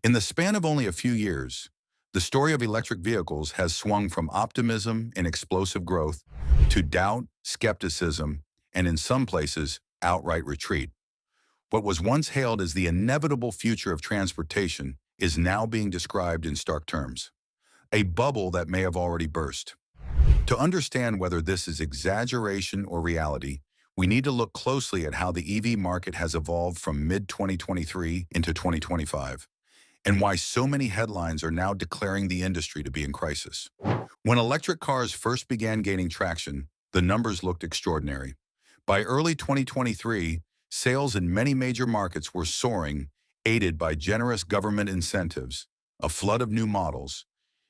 In the span of only a few years, the story of electric vehicles has swung from optimism and explosive growth to doubt, skepticism, and in some places, outright retreat. What was once hailed as the inevitable future of transportation is now being described in stark terms. A bubble that may have already burst. To understand whether this is exaggeration or reality, we need to look closely at how the EV market has evolved from mid-2023 into 2025, and why so many headlines are now declaring the industry to be in crisis. When electric cars first began gaining traction, the numbers looked extraordinary. By early 2023, sales in many major markets were soaring, aided by generous government incentives, a flood of new models,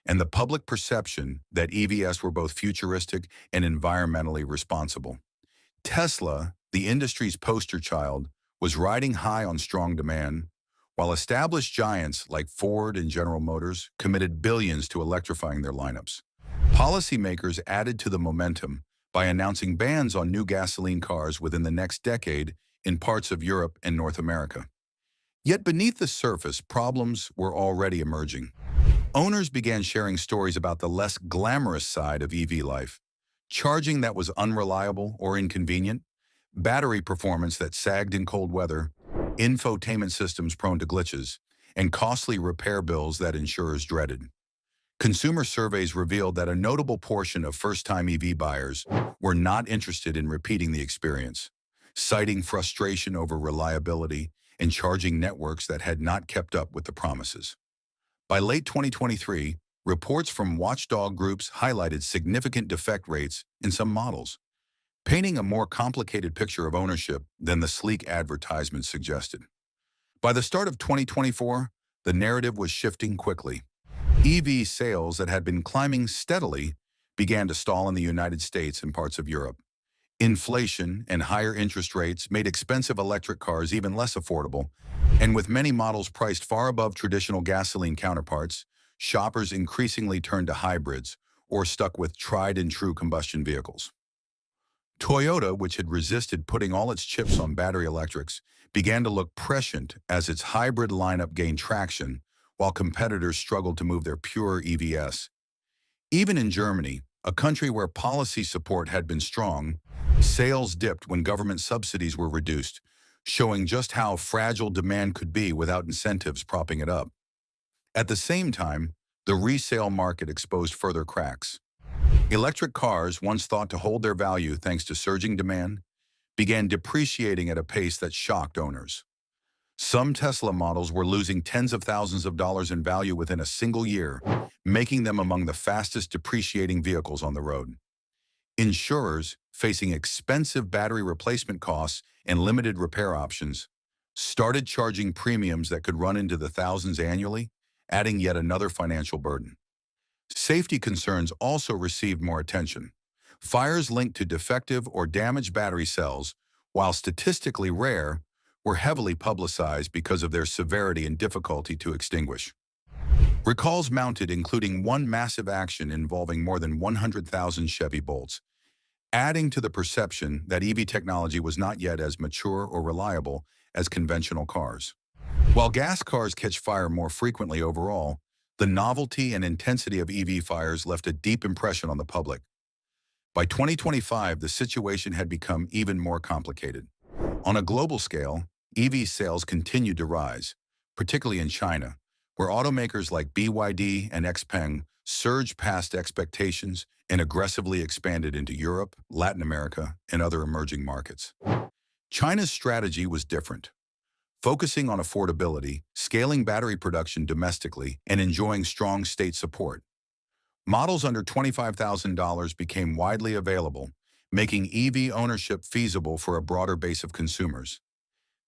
and the public perception that EVs were both futuristic and environmentally responsible. Tesla, the industry's poster child, was riding high on strong demand, while established giants like Ford and General Motors committed billions to electrifying their lineups. Policymakers added to the momentum by announcing bans on new gasoline cars within the next decade in parts of Europe and North America. Yet beneath the surface, problems were already emerging. Owners began sharing stories about the less glamorous side of EV life: charging that was unreliable or inconvenient, battery performance that sagged in cold weather, infotainment systems prone to glitches, and costly repair bills that insurers dreaded. Consumer surveys revealed that a notable portion of first-time EV buyers were not interested in repeating the experience, citing frustration over reliability and charging networks that had not kept up with the promises. By late 2023, reports from watchdog groups highlighted significant defect rates in some models, painting a more complicated picture of ownership than the sleek advertisements suggested. By the start of 2024, the narrative was shifting quickly. EV sales that had been climbing steadily began to stall in the United States and parts of Europe. Inflation and higher interest rates made expensive electric cars even less affordable, and with many models priced far above traditional gasoline counterparts, shoppers increasingly turned to hybrids or stuck with tried-and-true combustion vehicles. Toyota, which had resisted putting all its chips on battery electrics, began to look prescient as its hybrid lineup gained traction, while competitors struggled to move their pure EVs. Even in Germany, a country where policy support had been strong, sales dipped when government subsidies were reduced, showing just how fragile demand could be without incentives propping it up. At the same time, the resale market exposed further cracks. Electric cars, once thought to hold their value thanks to surging demand, began depreciating at a pace that shocked owners. Some Tesla models were losing tens of thousands of dollars in value within a single year, making them among the fastest depreciating vehicles on the road. Insurers, facing expensive battery replacement costs and limited repair options, started charging premiums that could run into the thousands annually, adding yet another financial burden. Safety concerns also received more attention. Fires linked to defective or damaged battery cells, while statistically rare, were heavily publicized because of their severity and difficulty to extinguish. Recalls mounted, including one massive action involving more than 100,000 Chevy Bolts, adding to the perception that EV technology was not yet as mature or reliable as conventional cars. While gas cars catch fire more frequently overall, the novelty and intensity of EV fires left a deep impression on the public. By 2025, the situation had become even more complicated. On a global scale, EV sales continued to rise, particularly in China, where automakers like BYD and XPeng surged past expectations and aggressively expanded into Europe, Latin America, and other emerging markets. China's strategy was different, focusing on affordability, scaling battery production domestically, and enjoying strong state support. Models under $25,000 became widely available, making EV ownership feasible for a broader base of consumers.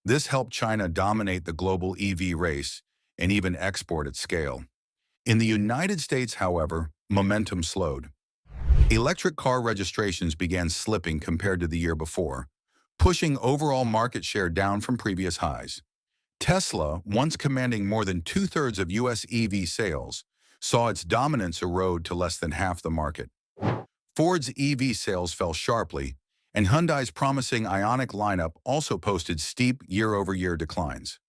This helped China dominate the global EV race and even export at scale. In the United States, however, momentum slowed. Electric car registrations began slipping compared to the year before, pushing overall market share down from previous highs. Tesla, once commanding more than two-thirds of U.S. EV sales, saw its dominance erode to less than half the market. Ford's EV sales fell sharply, and Hyundai's promising Ioniq lineup also posted steep year-over-year declines.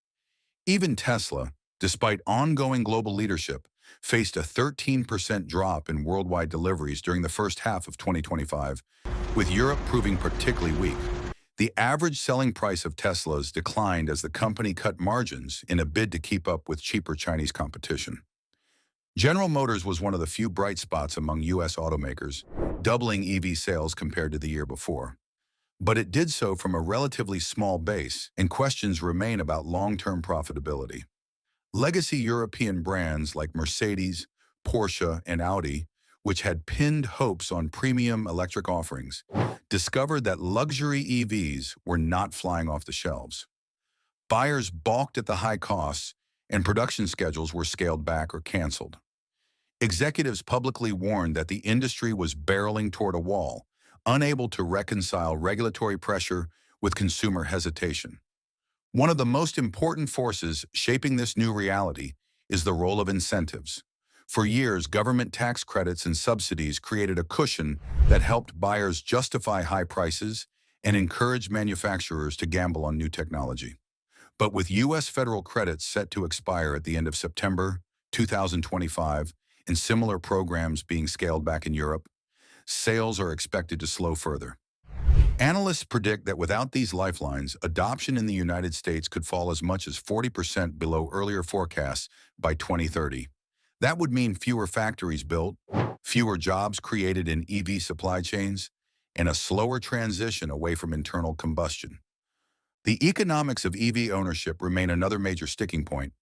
Even Tesla, despite ongoing global leadership, faced a 13% drop in worldwide deliveries during the first half of 2025, with Europe proving particularly weak. The average selling price of Teslas declined as the company cut margins in a bid to keep up with cheaper Chinese competition. General Motors was one of the few bright spots among U.S. automakers, doubling EV sales compared to the year before. But it did so from a relatively small base, and questions remain about long-term profitability. Legacy European brands like Mercedes, Porsche, and Audi, which had pinned hopes on premium electric offerings, discovered that luxury EVs were not flying off the shelves. Buyers balked at the high costs, and production schedules were scaled back or canceled. Executives publicly warned that the industry was barreling toward a wall, unable to reconcile regulatory pressure with consumer hesitation. One of the most important forces shaping this new reality is the role of incentives. For years, government tax credits and subsidies created a cushion that helped buyers justify high prices and encourage manufacturers to gamble on new technology. But with U.S. federal credits set to expire at the end of September 2025 and similar programs being scaled back in Europe, sales are expected to slow further. Analysts predict that without these lifelines, adoption in the United States could fall as much as 40% below earlier forecasts by 2030. That would mean fewer factories built, fewer jobs created in EV supply chains, and a slower transition away from internal combustion. The economics of EV ownership remain another major sticking point.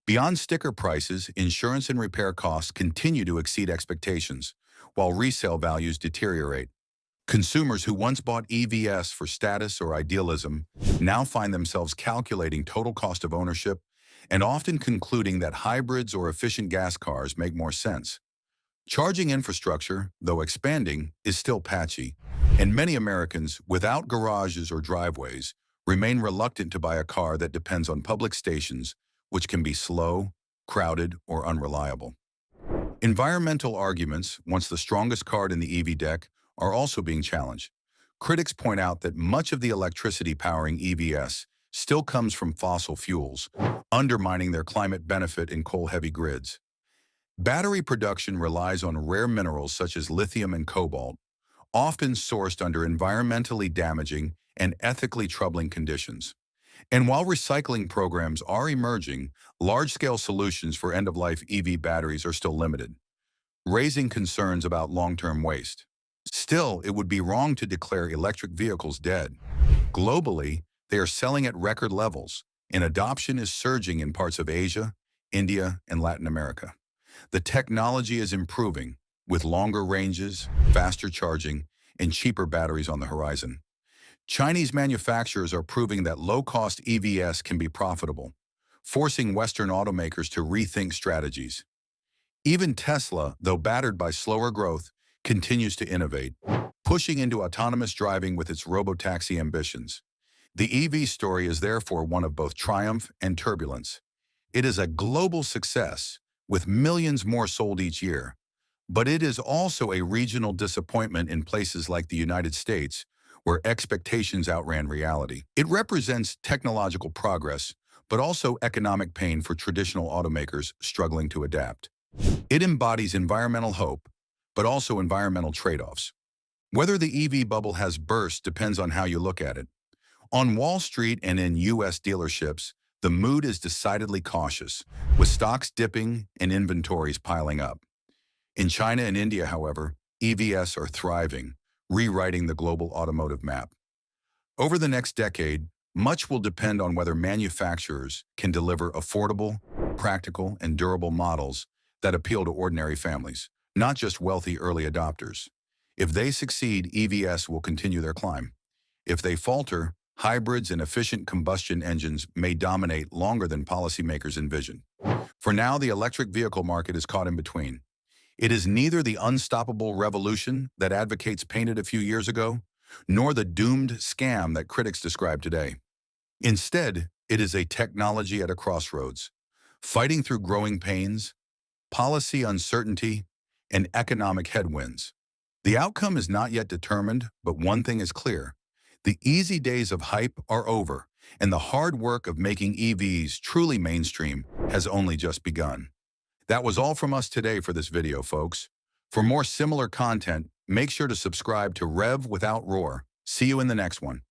Beyond sticker prices, insurance and repair costs continue to exceed expectations, while resale values deteriorate. Consumers who once bought EVs for status or idealism now find themselves calculating total cost of ownership and often concluding that hybrids or efficient gas cars make more sense. Charging infrastructure, though expanding, is still patchy, and many Americans without garages or driveways remain reluctant to buy a car that depends on public stations, which can be slow, crowded, or unreliable. Environmental arguments, once the strongest card in the EV deck, are also being challenged. Critics point out that much of the electricity powering EVs still comes from fossil fuels, undermining their climate benefit in coal-heavy grids. Battery production relies on rare minerals such as lithium and cobalt, often sourced under environmentally damaging and ethically troubling conditions. And while recycling programs are emerging, large-scale solutions for end-of-life EV batteries are still limited, raising concerns about long-term waste. Still, it would be wrong to declare electric vehicles dead. Globally, they are selling at record levels, and adoption is surging in parts of Asia, India, and Latin America. The technology is improving, with longer ranges, faster charging, and cheaper batteries on the horizon. Chinese manufacturers are proving that low-cost EVs can be profitable, forcing Western automakers to rethink strategies. Even Tesla, though battered by slower growth, continues to innovate, pushing into autonomous driving with its robotaxi ambitions. The EV story is therefore one of both triumph and turbulence. It is a global success, with millions more sold each year. But it is also a regional disappointment in places like the United States, where expectations outran reality. It represents technological progress, but also economic pain for traditional automakers struggling to adapt. It embodies environmental hope, but also environmental trade-offs. Whether the EV bubble has burst depends on how you look at it. On Wall Street and in U.S. dealerships, the mood is decidedly cautious, with stocks dipping and inventories piling up. In China and India, however, EVs are thriving, rewriting the global automotive map. Over the next decade, much will depend on whether manufacturers can deliver affordable, practical, and durable models that appeal to ordinary families, not just wealthy early adopters. If they succeed, EVs will continue their climb. If they falter, hybrids and efficient combustion engines may dominate longer than policymakers envision. For now, the electric vehicle market is caught in between. It is neither the unstoppable revolution that advocates painted a few years ago, nor the doomed scam that critics describe today. Instead, it is a technology at a crossroads, fighting through growing pains, policy uncertainty, and economic headwinds. The outcome is not yet determined, but one thing is clear. The easy days of hype are over, And the hard work of making EVs truly mainstream has only just begun. That was all from us today for this video, folks. For more similar content, make sure to subscribe to Rev Without Roar. See you in the next one.